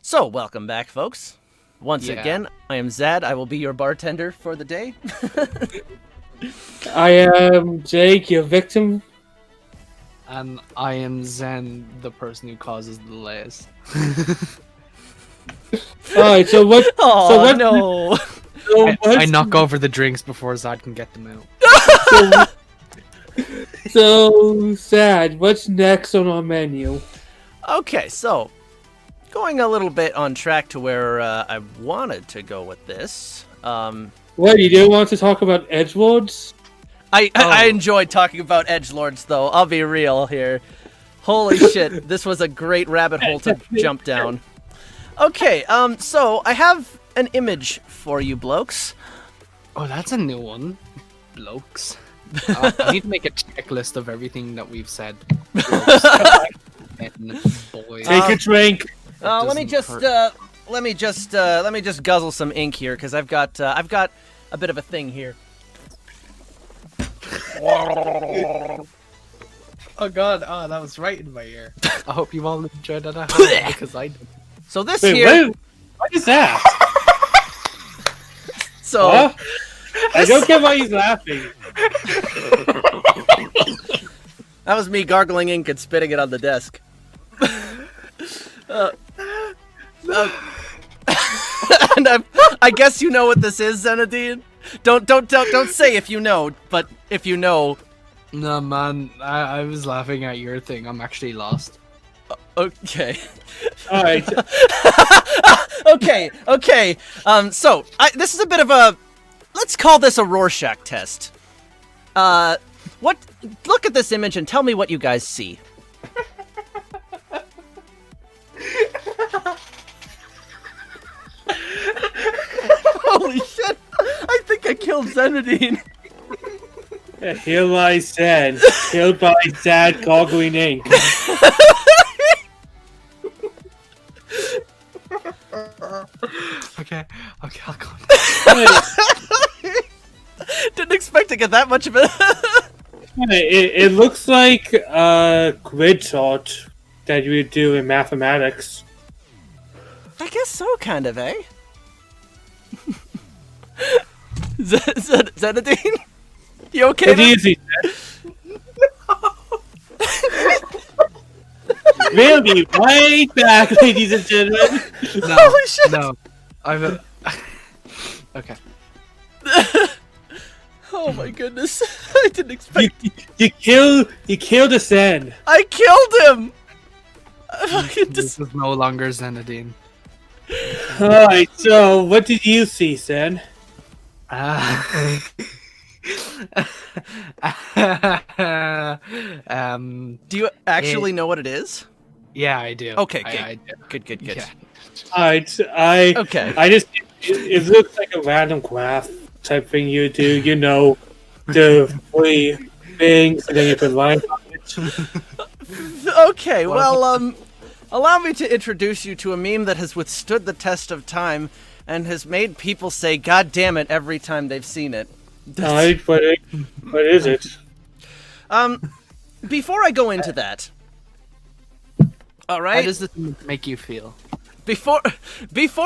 So, welcome back, folks. Once Yeah. again, I am Xad. I will be your bartender for the day. I am Jake, your victim. And I am Zen, the person who causes the delays. Alright, so what? Oh, so what? no. So I what's- knock over the drinks before Zad can get them out. So sad. What's next on our menu? Okay, so, going a little bit on track to where I wanted to go with this. What, you do want to talk about edgelords? I enjoyed talking about edgelords, though. I'll be real here. Holy shit, this was a great rabbit hole to jump down. Okay, so I have an image for you blokes. Oh, that's a new one. Blokes. I need to make a checklist of everything that we've said. Blokes, men, boys. Take a drink. Let me doesn't just guzzle some ink here, because I've got a bit of a thing here. Oh god, that was right in my ear. I hope you all enjoyed that at home, because I did. So this Wait, here, what is that? so Huh? I don't get why he's laughing. that was me gargling ink and spitting it on the desk. And I guess you know what this is, Zenadean. Don't say if you know, but if you know. No man, I was laughing at your thing. I'm actually lost. Okay. Alright. Okay. So this is a bit of a, let's call this a Rorschach test. Look at this image and tell me what you guys see. Holy shit! I think I killed Zenadean. Here lies Sad. Killed by sad goggling ink. Okay, I'll go. Didn't expect to get that much of it. It looks like a grid chart that you would do in mathematics. I guess so, kind of, eh? Zenadean? You okay? It's there? easy. We'll be right back, ladies and gentlemen. No, Holy shit! no, I've. Okay. Oh my goodness! I didn't expect. You killed a Sen. I killed him. I fucking This is no longer Zenadean. Alright, so what did you see, Sen? Do you actually know what it is? Yeah, I do. Okay, good. I do. Good. Yeah. Alright, Okay. I just it looks like a random graph type thing you do, you know, the three things and then you put lines on it. Okay. Well, allow me to introduce you to a meme that has withstood the test of time and has made people say "God damn it" every time they've seen it. Alright, what is it? Before I go into that, all How right. does this make you feel? Before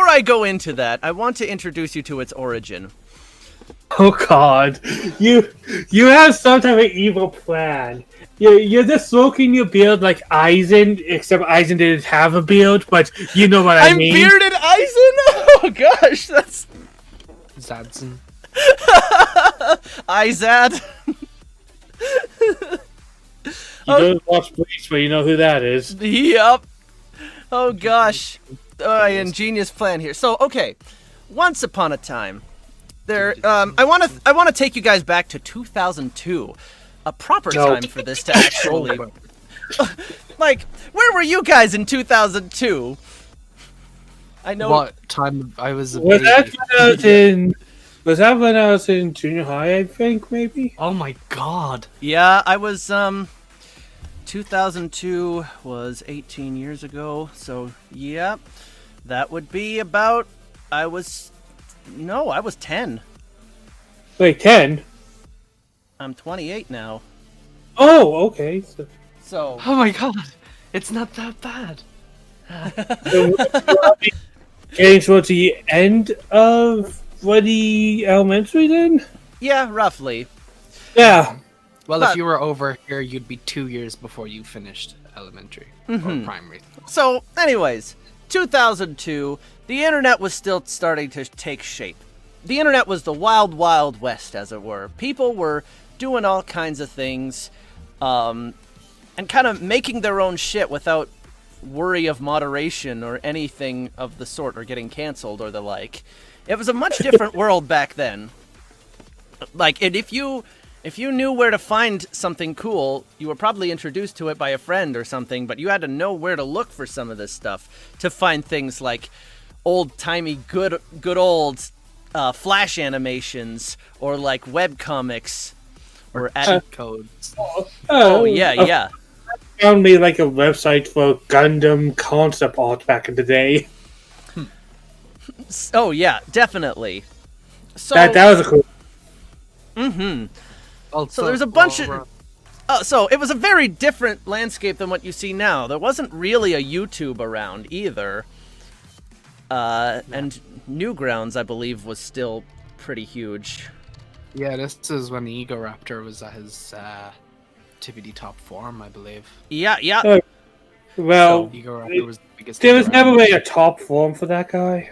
I go into that, I want to introduce you to its origin. Oh god. You have some type of evil plan. You're just smoking your beard like Eisen, except Eisen didn't have a beard, but you know what I I'm mean. bearded Eisen. Oh gosh, that's Zadson. Izad. You don't watch Bleach, but you know who that is. Yep. Oh gosh. Ingenious plan here. So, okay. Once upon a time, there I want to take you guys back to 2002. A proper time for this to actually like, where were you guys in 2002? I know What time I was a Was baby. that when I was in? Was that when I was in junior high? I think maybe. Oh my god. Yeah, I was 2002 was 18 years ago. So, yeah. That would be about I was 10. Wait, 10? I'm 28 now. Oh, okay. So, Oh my god. It's not that bad. So, getting towards the end of the elementary then? Yeah, roughly. Yeah. Well, But- if you were over here, you'd be 2 years before you finished elementary or primary. So, anyways, 2002, the internet was still starting to take shape. The internet was the wild, wild west, as it were. People were doing all kinds of things, and kind of making their own shit without worry of moderation or anything of the sort, or getting canceled or the like. It was a much different world back then. Like, and if you knew where to find something cool, you were probably introduced to it by a friend or something, but you had to know where to look for some of this stuff to find things like old-timey, good old Flash animations, or like webcomics, or Codes. oh yeah. Found me like a website for Gundam concept art back in the day. Oh yeah, definitely. So That was a cool. So there's a bunch of... so it was a very different landscape than what you see now. There wasn't really a YouTube around either. And Newgrounds, I believe, was still pretty huge. Yeah, this is when Ego Raptor was at his tippity top form, I believe. Yeah. Well, Ego Raptor was the biggest. there thing was around. never really a top form for that guy.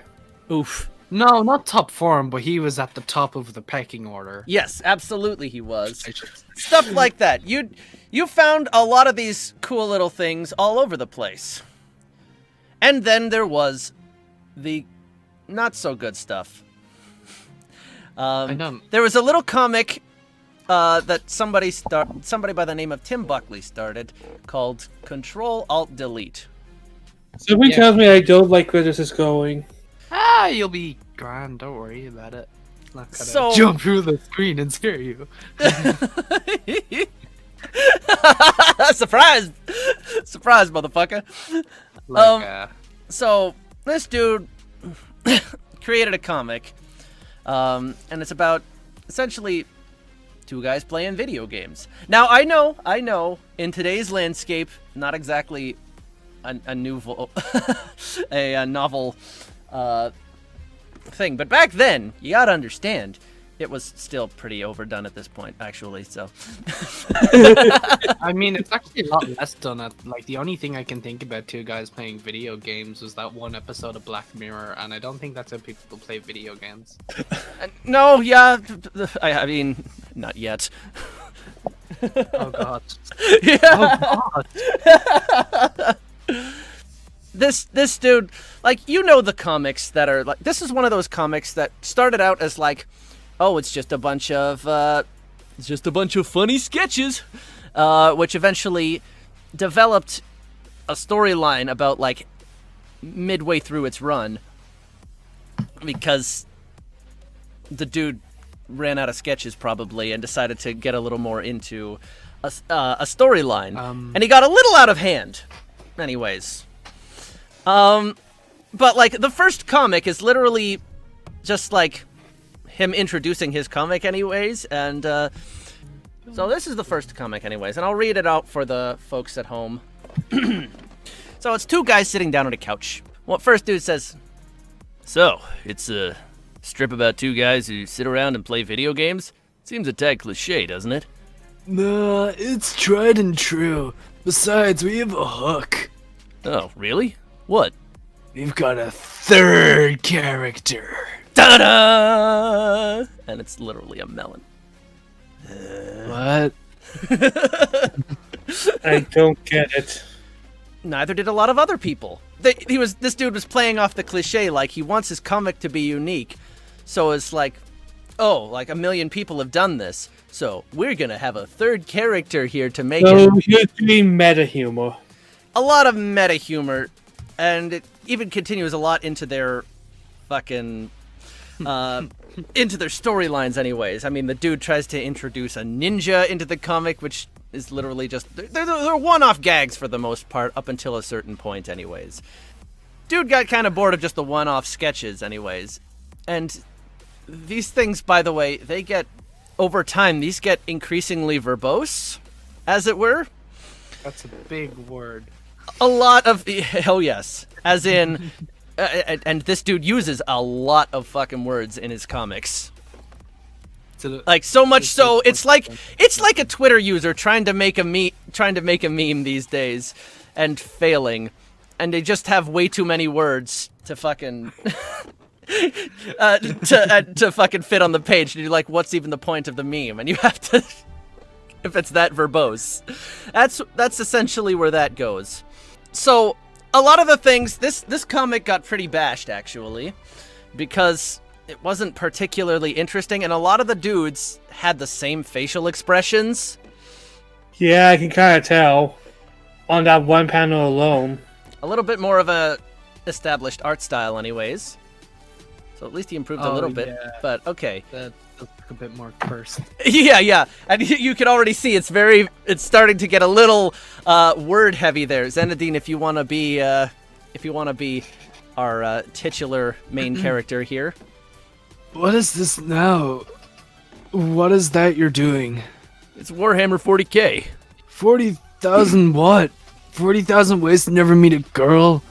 Oof. No, not top form, but he was at the top of the pecking order. Yes, absolutely he was. I should- Stuff like that. You found a lot of these cool little things all over the place. And then there was the not so good stuff. I don't. There was a little comic that somebody by the name of Tim Buckley started, called Control Alt Delete. Somebody Yeah. tells me I don't like where this is going. You'll be grand. Don't worry about it. Not gonna So- jump through the screen and scare you. Surprise, motherfucker. Like, So this dude created a comic, and it's about essentially two guys playing video games. Now I know, in today's landscape, not exactly a novel, a novel thing, but back then, you gotta understand, it was still pretty overdone at this point, actually. So I mean, it's actually a lot less done. Like, the only thing I can think about two guys playing video games was that one episode of Black Mirror, and I don't think that's how people play video games. no, yeah, I mean, not yet. Oh god. Yeah. Oh god. This dude, like, you know, the comics that are like, this is one of those comics that started out as like, oh, it's just a bunch of funny sketches, which eventually developed a storyline about like midway through its run, because the dude ran out of sketches probably and decided to get a little more into a storyline, and he got a little out of hand. Anyways, but like the first comic is literally just like him introducing his comic anyways, and so this is the first comic anyways, and I'll read it out for the folks at home. So it's two guys sitting down on a couch. Well, first dude says, so it's a strip about two guys who sit around and play video games? Seems a tad cliche, doesn't it? Nah, it's tried and true. Besides, we have a hook. Oh, really? What? We've got a third character. Ta-da! And it's literally a melon. What? I don't get it. Neither did a lot of other people. This dude was playing off the cliche, like he wants his comic to be unique. So it's like, oh, like a million people have done this, so we're gonna have a third character here to make So it you're doing meta humor. a lot of meta humor, and it even continues a lot into their fucking into their storylines anyways. I mean, the dude tries to introduce a ninja into the comic, which is literally just they're one-off gags for the most part up until a certain point anyways. Dude got kind of bored of just the one-off sketches anyways, and these things, by the way, they get over time, these get increasingly verbose, as it were. That's a big word. a lot of hell yes, as in, and this dude uses a lot of fucking words in his comics. Like so much so, it's like a Twitter user trying to make a meme these days, and failing, and they just have way too many words to fucking to fucking fit on the page. And you're like, what's even the point of the meme? And you have to, if it's that verbose, that's essentially where that goes. So a lot of the things, this comic got pretty bashed actually, because it wasn't particularly interesting, and a lot of the dudes had the same facial expressions. Yeah, I can kind of tell on that one panel alone. A little bit more of a established art style anyways. So at least he improved a little bit, yeah. But okay. That looks a bit more cursed. Yeah. And you can already see it's starting to get a little word heavy there. Zenadean, if you want to be our titular main character here. What is this now? What is that you're doing? It's Warhammer 40k. 40,000 what? 40,000 ways to never meet a girl?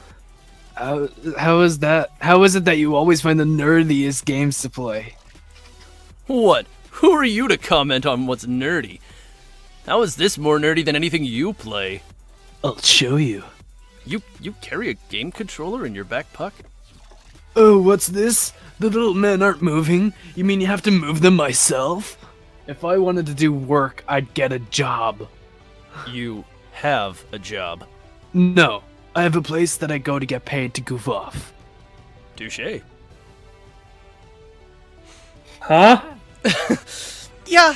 How is that? How is it that you always find the nerdiest games to play? What? Who are you to comment on what's nerdy? How is this more nerdy than anything you play? I'll show you. You carry a game controller in your back pocket? Oh, what's this? The little men aren't moving. You mean you have to move them myself? If I wanted to do work, I'd get a job. You have a job. No, I have a place that I go to get paid to goof off. Touché. Huh? Yeah.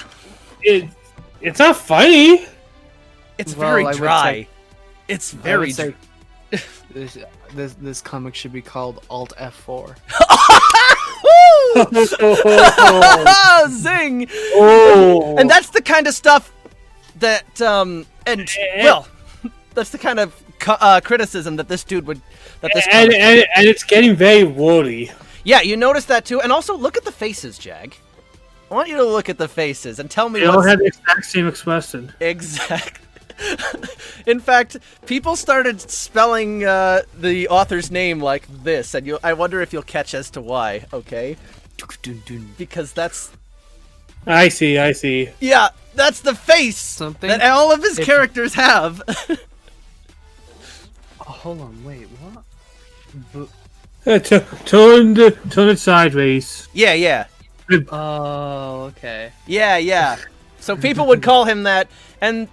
It's not funny. It's Well, very I would dry. say- It's very I would say this comic should be called Alt F4. Zing! Oh. And that's the kind of stuff that that's the kind of criticism that this dude would and it's getting very wordy. Yeah, you notice that too. And also look at the faces, Jag. I want you to look at the faces and tell me They all have the exact same expression. Exactly. In fact, people started spelling the author's name like this, and I wonder if you'll catch as to why. Okay, because that's. I see. Yeah, that's the face that all of his characters have. Oh, hold on, wait, what? Turn it sideways. Yeah. Oh, okay. Yeah. So people would call him that, and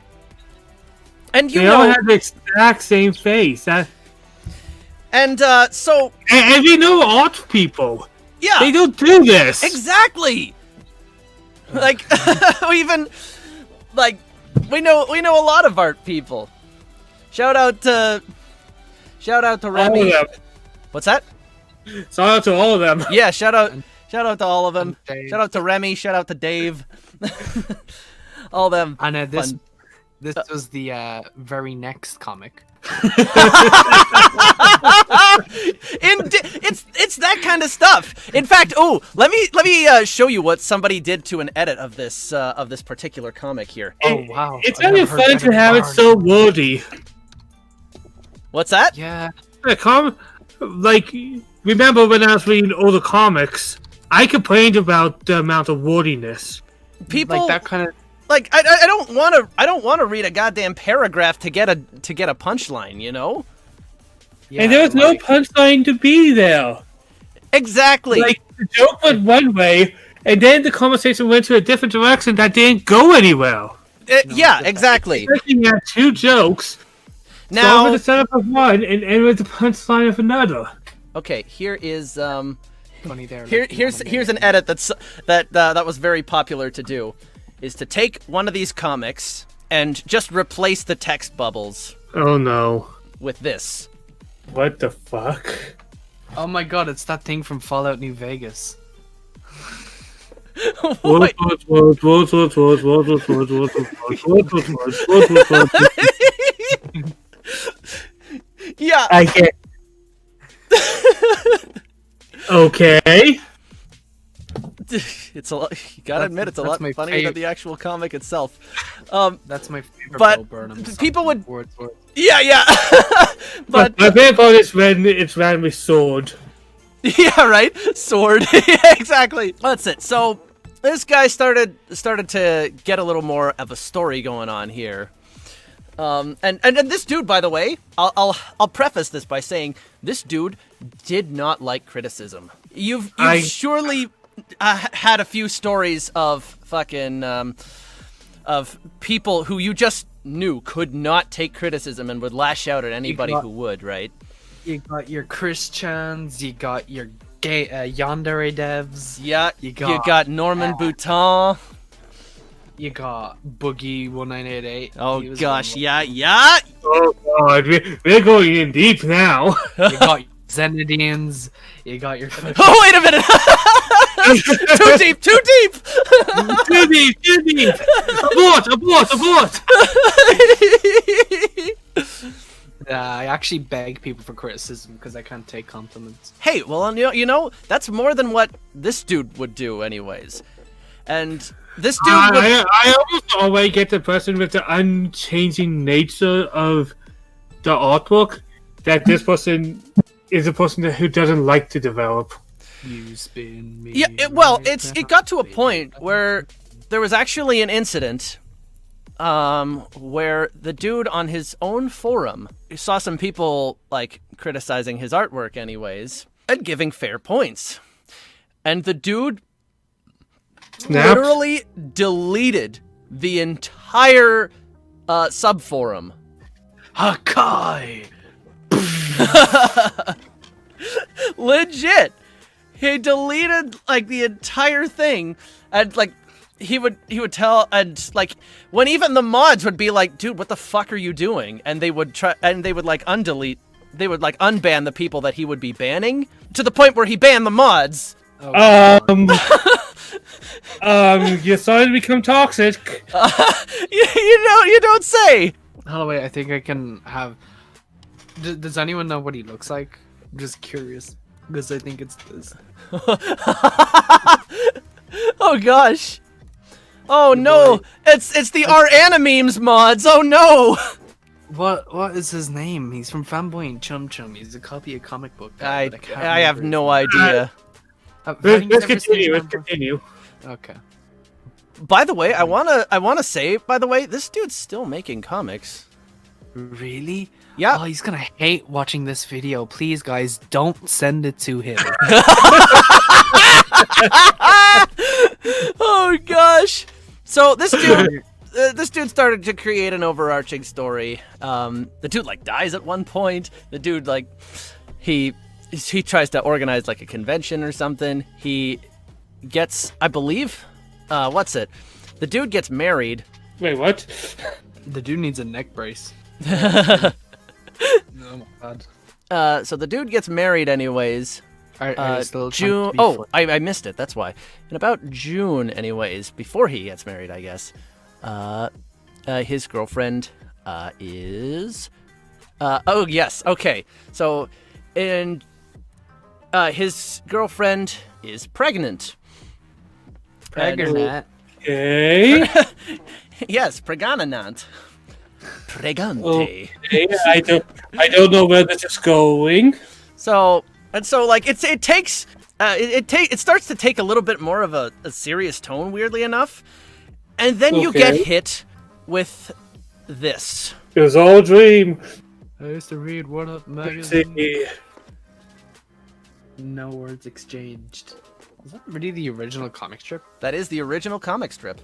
you they all have the exact same face. So and you know art people. Yeah, they don't do this. Exactly. Like we know a lot of art people. Shout out to Remy. What's that? Shout out to all of them. Yeah, shout out to all of them. Shout out to Remy. Shout out to Dave. All them. And this was the very next comic. It's that kind of stuff. In fact, let me show you what somebody did to an edit of this particular comic here. Oh wow! It's really fun to have it so wordy. What's that? Yeah. Remember when I was reading all the comics, I complained about the amount of wordiness. People like that kind of. Like I don't want to read a goddamn paragraph to get a punchline, you know? Yeah, and there was no punchline to be there. Exactly. Like the joke went one way, and then the conversation went to a different direction that didn't go anywhere. Yeah, exactly. Expecting at two jokes. Now start with the setup of one and end with the punchline of another. Okay, here is funny there. Here's an edit that was very popular to do. Is to take one of these comics and just replace the text bubbles. Oh no. With this. What the fuck? Oh my god, it's that thing from Fallout New Vegas. Yeah. I get. Okay. it's a lot. You gotta admit, it's a lot my funnier than favorite. the actual comic itself. That's my favorite. But Bo Burnham song, people would- Wordsworth. Yeah. But my favorite part is when it's randomly sword. yeah, right. Sword. Yeah, exactly. That's it. So this guy started to get a little more of a story going on here. And this dude, by the way, I'll preface this by saying this dude did not like criticism. You've surely had a few stories of fucking of people who you just knew could not take criticism and would lash out at anybody who would, right? You got your Christians, you got your gay yandere devs. Yeah, You you got- got Norman Boutin. You got Boogie 1988. Oh He was gosh, one. yeah. Oh god, we're going in deep now. You got Zenadeans. You got your. Oh wait a minute! Too deep. Too deep. Abort. I actually beg people for criticism because I can't take compliments. Hey, well, you know, that's more than what this dude would do, anyways. And this dude would... I almost always get the person with the unchanging nature of the artwork that this person is a person who doesn't like to develop. You spin me. Yeah, it got to a point where there was actually an incident where the dude on his own forum saw some people like criticizing his artwork anyways and giving fair points. And the dude Snapped. literally deleted the entire sub-forum. Hakai. Legit. He deleted like the entire thing, and like he would tell, and like when even the mods would be like, dude, what the fuck are you doing? And they would try, and they would like undelete, they would like unban the people that he would be banning, to the point where he banned the mods. You started to become toxic. You don't say. Holloway, I think I can have. Does anyone know what he looks like? I'm just curious because I think it's this. Oh gosh. Oh no, it's the Memes mods. Oh no. What is his name? He's from Fanboy and Chum Chum. He's a copy of comic book. Guy, but can't I have remember no his name. idea. Let's continue. Okay. By the way, I wanna say, by the way, this dude's still making comics. Really? Yeah. Oh, he's gonna hate watching this video. Please, guys, don't send it to him. Oh gosh. So this dude started to create an overarching story. The dude like dies at one point. The dude like he tries to organize like a convention or something. He gets, I believe, what's it? The dude gets married. Wait, what? The dude needs a neck brace. Oh my god. So the dude gets married anyways. Are you still trying to June. be Oh, I missed it. That's why. In about June, anyways, before he gets married, I guess. His girlfriend is. Oh yes. Okay. So, his girlfriend is pregnant. Pregnant. Okay. Yes, pregnant. Pregante. Okay, I don't know where this is going. So like it starts to take a little bit more of a serious tone, weirdly enough, and then you get Okay. hit with this. It was all a dream. I used to read What Up Let's magazine. see. No words exchanged. Is that really the original comic strip? That is the original comic strip.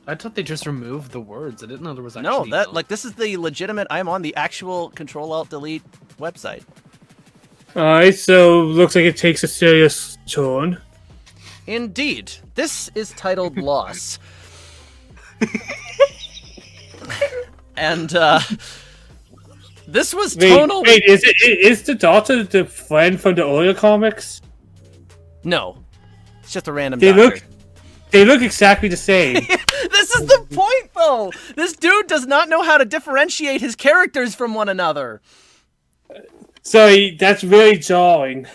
I thought they just removed the words. I didn't know there was No, actually that like this is the legitimate. I'm on the actual Control-Alt-Delete website. Alright, so looks like it takes a serious turn. Indeed, this is titled Loss. And this was tonal. Wait, is the daughter the friend from the earlier comics? No, it's just a random. They doctor. They look exactly the same. This is the point, though. This dude does not know how to differentiate his characters from one another. So that's very jarring.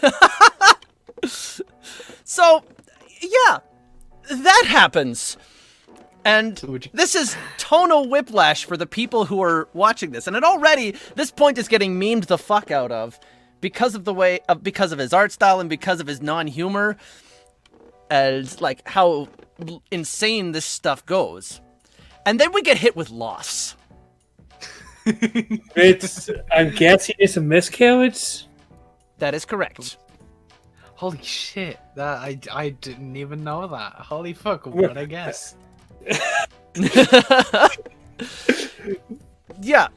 So, yeah, yeah, that happens. And So would you- this is tonal whiplash for the people who are watching this. And this point is getting memed the fuck out of because of because of his art style and because of his non-humor, as like how insane this stuff goes. And then we get hit with loss. I'm guessing it's a miscarriage. That is correct. Holy shit! That I didn't even know that. Holy fuck! What I guess. Yeah.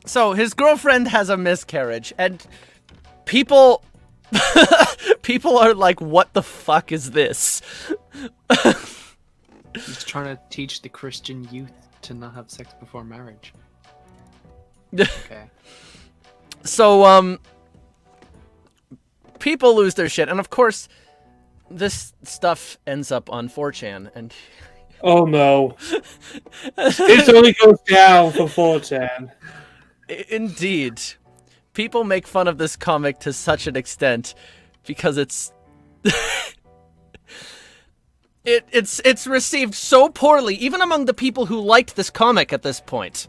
So his girlfriend has a miscarriage, and people are like, "What the fuck is this?" He's trying to teach the Christian youth to not have sex before marriage. Okay. So people lose their shit, and of course, this stuff ends up on 4chan, and Oh no. It only goes down for 4chan. indeed, people make fun of this comic to such an extent because it's it's received so poorly, even among the people who liked this comic at this point.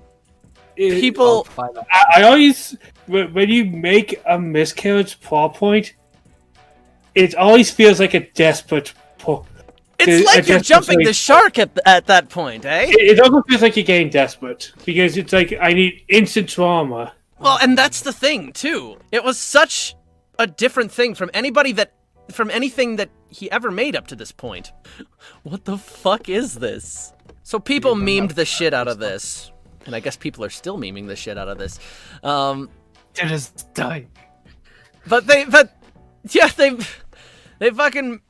People, I always, when you make a miscarriage plot point, it always feels like a desperate it's like you're jumping the shark at that point, eh? It almost feels like you're getting desperate because it's like I need instant trauma. Well, and that's the thing too. It was such a different thing from anything that he ever made up to this point. What the fuck is this? So people memed the shit out of this, and I guess people are still memeing the shit out of this. It is dying. But they fucking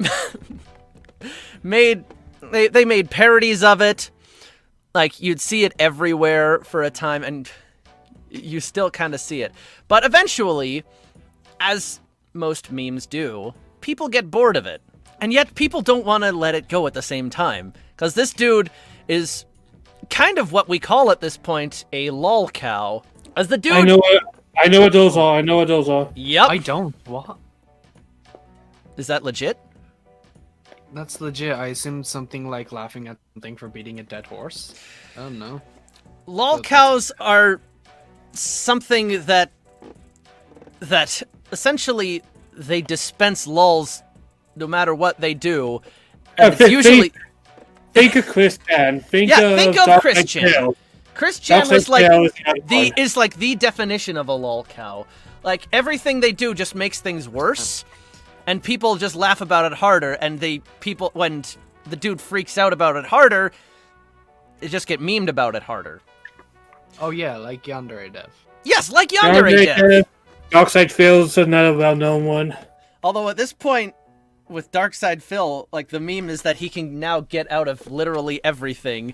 made parodies of it. Like, you'd see it everywhere for a time, and you still kind of see it. But eventually, as most memes do, people get bored of it. And yet people don't want to let it go at the same time. Because this dude is kind of what we call at this point a lol cow. As the dude... I know what those are. Yep. I don't. What? Is that legit? That's legit. I assumed something like laughing at something for beating a dead horse. I don't know. Lol cows are something that essentially they dispense lulls no matter what they do. And it's usually think of Christian. Think of Christian. Christian is like is the definition of a lol cow. Like, everything they do just makes things worse, and people just laugh about it harder. And when the dude freaks out about it harder, they just get memed about it harder. Oh yeah, like Yandere Dev. Yes, like Yandere Dev. Darkside Phil's another well-known one. Although at this point, with Darkside Phil, like, the meme is that he can now get out of literally everything,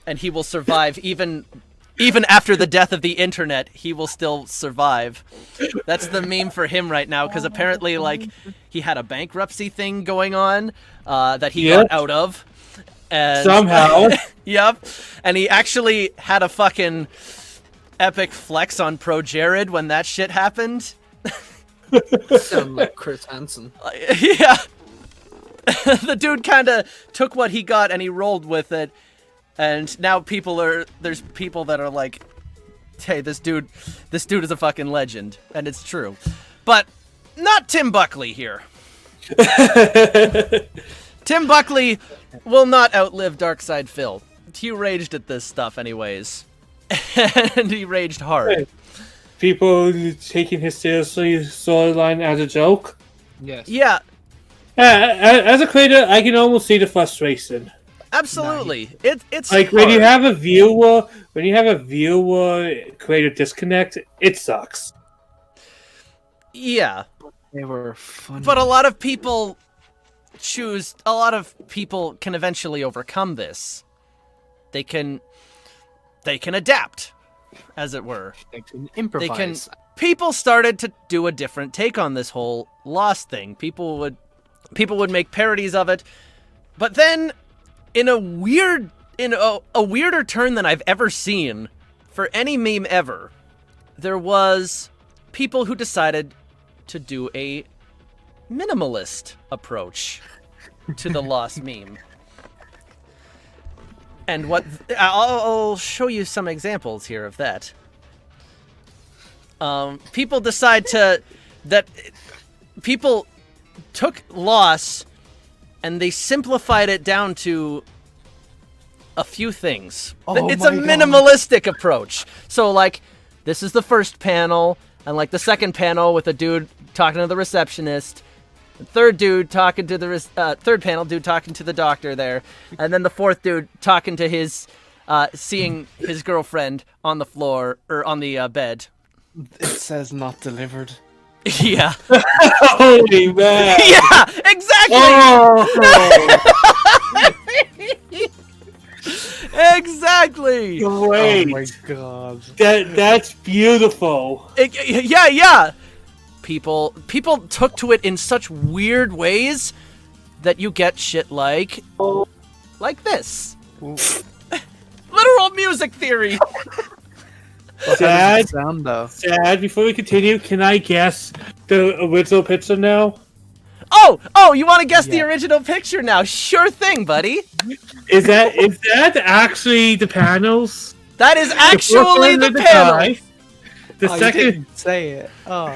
and he will survive even after the death of the internet. He will still survive. That's the meme for him right now, because apparently, like, he had a bankruptcy thing going on that he got out of. And, somehow. Yep. And he actually had a fucking epic flex on Pro Jared when that shit happened. Sound like Chris Hansen. Yeah. The dude kind of took what he got and he rolled with it. And now there's people that are like, hey, this dude is a fucking legend. And it's true. But not Tim Buckley here. Tim Buckley will not outlive Darkside Phil. He raged at this stuff anyways. And he raged hard. People taking his seriously storyline as a joke. Yes. Yeah. As a creator, I can almost see the frustration. Absolutely. It's like hard. when you have a viewer creator disconnect, it sucks. Yeah. They were funny. But a lot of people can eventually overcome this. They can adapt, as it were. They can improvise. People started to do a different take on this whole Lost thing. People would make parodies of it, but then in a weirder turn than I've ever seen for any meme ever, there was people who decided to do a minimalist approach. to the lost meme. And what I'll show you some examples here of that. People took loss and they simplified it down to a few things. It's a minimalistic approach. So like, this is the first panel, and like the second panel with a dude talking to the receptionist, the third dude talking to the third panel dude talking to the doctor there, and then the fourth dude talking to his seeing his girlfriend on the floor or on the bed. It says not delivered. Yeah. Holy man! Yeah, exactly. Oh, exactly. great! Oh my god. That's beautiful. Yeah. People took to it in such weird ways that you get shit like this. Literal music theory. Sad. Sound though. Sad. Before we continue, can I guess the original picture now? Oh, you want to guess the Yeah. original picture now? Sure thing, buddy. Is that actually the panels? That is actually first the one with panel. guy, The You second, didn't say it. Oh.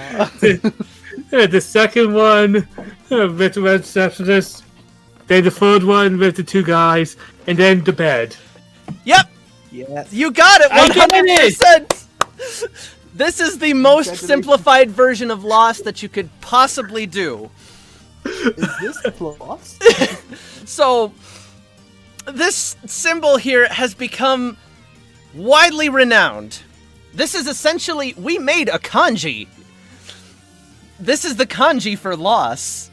the second one with the receptionist. Then the third one with the two guys, and then the bed. Yep, Yes. you got it. I get it. 100%. This is the most simplified version of Lost that you could possibly do. Is this plus? So, this symbol here has become widely renowned. This is essentially, we made a kanji. This is the kanji for loss.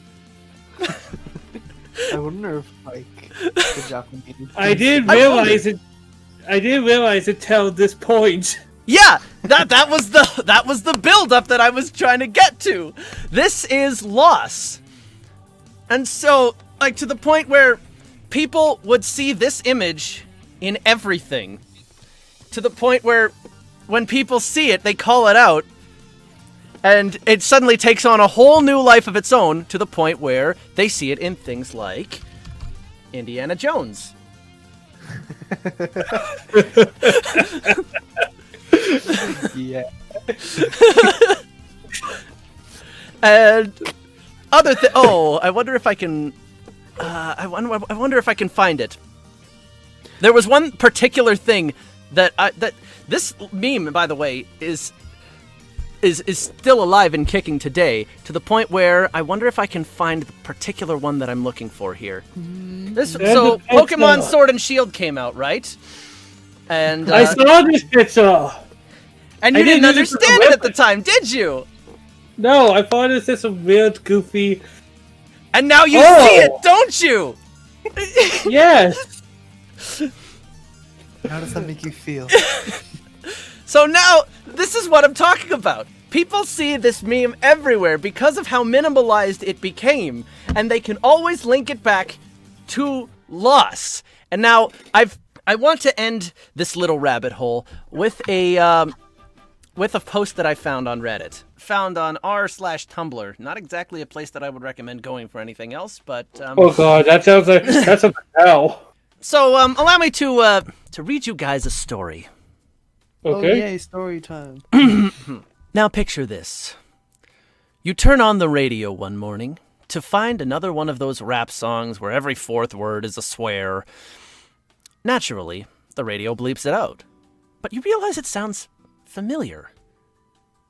I wonder if like the Japanese. I didn't I realize it. I didn't realize it till this point. Yeah, that was the build up that I was trying to get to. This is loss. And so, like, to the point where people would see this image in everything. To the point where when people see it, they call it out. And it suddenly takes on a whole new life of its own, to the point where they see it in things like Indiana Jones. Yeah. And other I wonder if I can. I wonder if I can find it. There was one particular thing that this meme, by the way, is still alive and kicking today, to the point where I wonder if I can find the particular one that I'm looking for here. So Pokemon Sword and Shield came out, right? And I saw this picture. and you I didn't didn't understand it at the time, did you? No, I thought it was just a weird, goofy. And now you Oh. see it, don't you? Yes. How does that make you feel? So now, this is what I'm talking about. People see this meme everywhere because of how minimalized it became, and they can always link it back to loss. And now, I want to end this little rabbit hole with a post that I found on Reddit. Found on r/Tumblr. Not exactly a place that I would recommend going for anything else, but... Oh god, that's a hell. So, allow me to read you guys a story. Oh Okay. yay, story time. Now picture this. You turn on the radio one morning to find another one of those rap songs where every fourth word is a swear. Naturally, the radio bleeps it out. But you realize it sounds familiar.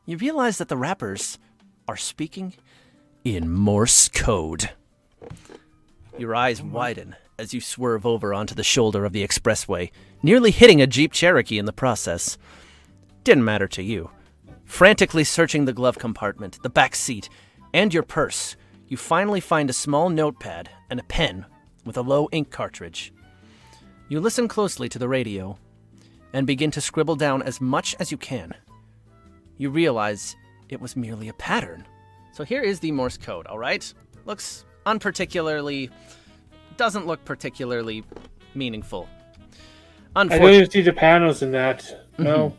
You realize that the rappers are speaking in Morse code. Your eyes widen as you swerve over onto the shoulder of the expressway, nearly hitting a Jeep Cherokee in the process. Didn't matter to you. Frantically searching the glove compartment, the back seat, and your purse, you finally find a small notepad and a pen with a low ink cartridge. You listen closely to the radio and begin to scribble down as much as you can. You realize it was merely a pattern. So here is the Morse code, all right? Looks doesn't look particularly meaningful. I don't even see the panels in that. No.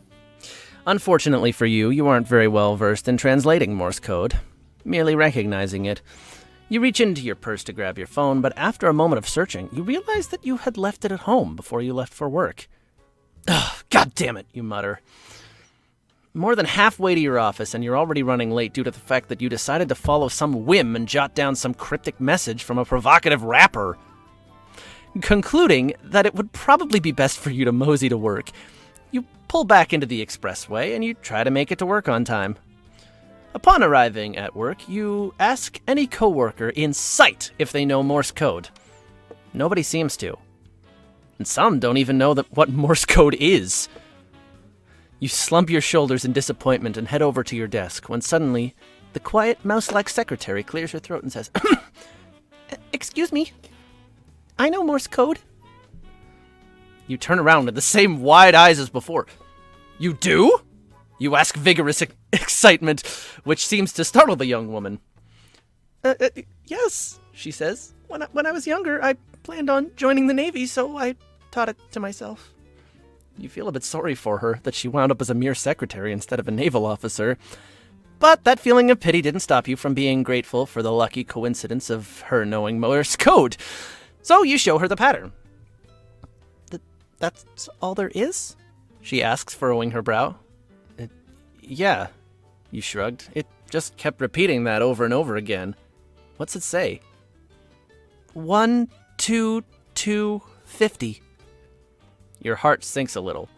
Unfortunately for you, you aren't very well versed in translating Morse code, merely recognizing it. You reach into your purse to grab your phone, but after a moment of searching, you realize that you had left it at home before you left for work. Ugh, God damn it, you mutter. More than halfway to your office, and you're already running late due to the fact that you decided to follow some whim and jot down some cryptic message from a provocative rapper. Concluding that it would probably be best for you to mosey to work, you pull back into the expressway and you try to make it to work on time. Upon arriving at work, you ask any coworker in sight if they know Morse code. Nobody seems to. And some don't even know what Morse code is. You slump your shoulders in disappointment and head over to your desk when suddenly the quiet, mouse-like secretary clears her throat and says, "Excuse me, I know Morse code." You turn around with the same wide eyes as before. "You do?" You ask vigorous excitement, which seems to startle the young woman. Yes, she says. When I was younger, I planned on joining the Navy, so I taught it to myself. You feel a bit sorry for her, that she wound up as a mere secretary instead of a naval officer. But that feeling of pity didn't stop you from being grateful for the lucky coincidence of her knowing Morse code. So you show her the pattern. That's all there is? She asks, furrowing her brow. Yeah, you shrugged. It just kept repeating that over and over again. What's it say? 1, 2, 2, 50. Your heart sinks a little.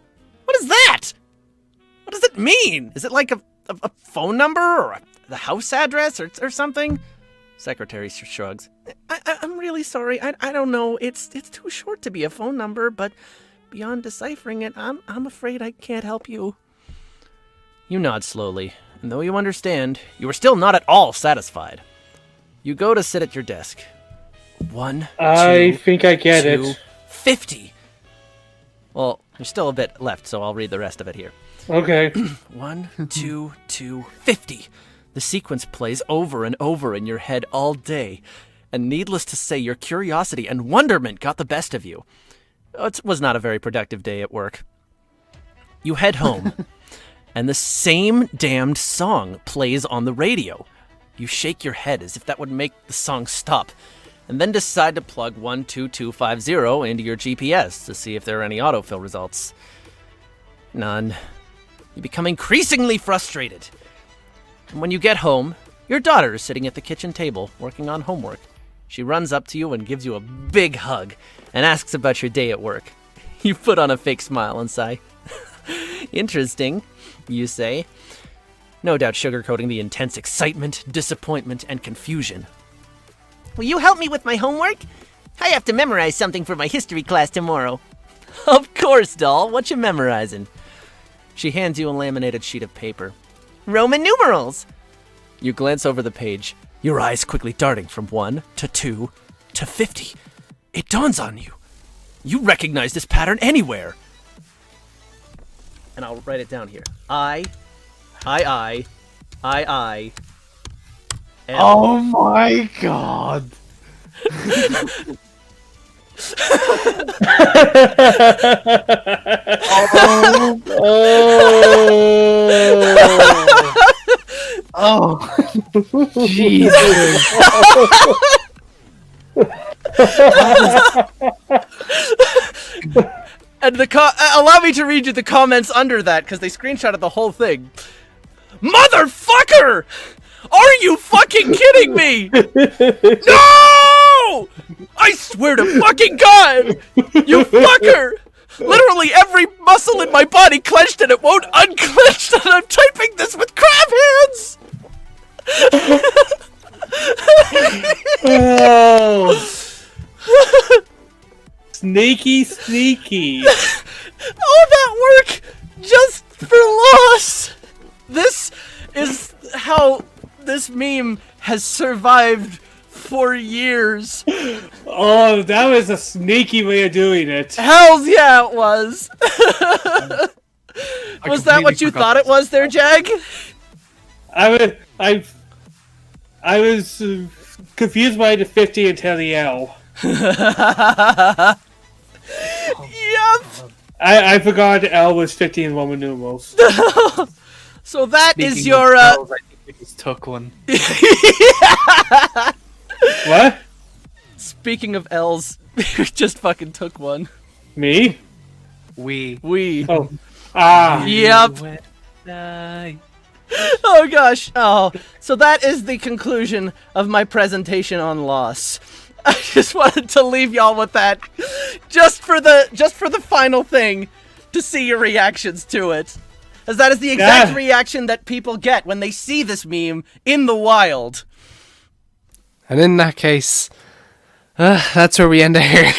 What is that? What does it mean? Is it like a phone number or the house address or something? Secretary shrugs. I'm really sorry. I don't know. It's too short to be a phone number, but beyond deciphering it, I'm afraid I can't help you. You nod slowly, and though you understand, you are still not at all satisfied. You go to sit at your desk. 1, 2, I think I get 2, it. 50. Well, there's still a bit left, so I'll read the rest of it here. Okay. 1, 2, 2, 50. The sequence plays over and over in your head all day, and needless to say, your curiosity and wonderment got the best of you. It was not a very productive day at work. You head home, and the same damned song plays on the radio. You shake your head as if that would make the song stop, and then decide to plug 12250 into your GPS to see if there are any autofill results. None. You become increasingly frustrated. And when you get home, your daughter is sitting at the kitchen table working on homework. She runs up to you and gives you a big hug and asks about your day at work. You put on a fake smile and sigh. Interesting, you say. No doubt sugarcoating the intense excitement, disappointment, and confusion. Will you help me with my homework? I have to memorize something for my history class tomorrow. Of course, doll. What you memorizing? She hands you a laminated sheet of paper. Roman numerals! You glance over the page, your eyes quickly darting from 1 to 2 to 50. It dawns on you. You recognize this pattern anywhere. And I'll write it down here. I. Oh my god. Oh, Jesus. And allow me to read you the comments under that, because they screenshotted the whole thing. Motherfucker! Are you fucking kidding me? No! I swear to fucking God! You fucker! Literally every muscle in my body clenched and it won't unclench, and I'm typing this with crab hands! Oh. Sneaky, sneaky. All that work just for loss! This is how this meme has survived for years. Oh, that was a sneaky way of doing it. Hells yeah, it was. Was that what you thought it was there, Jag? I was confused by the 50 until the L. Yep. I forgot L was 50 in Roman numerals. So that Speaking is your of bells, I think we just took one. Speaking of L's, we just fucking took one. Me? We. Oh. Yep. Oh gosh. Oh, so that is the conclusion of my presentation on loss. I just wanted to leave y'all with that, just for the final thing, to see your reactions to it, as that is the exact reaction that people get when they see this meme in the wild. And in that case, that's where we end it here.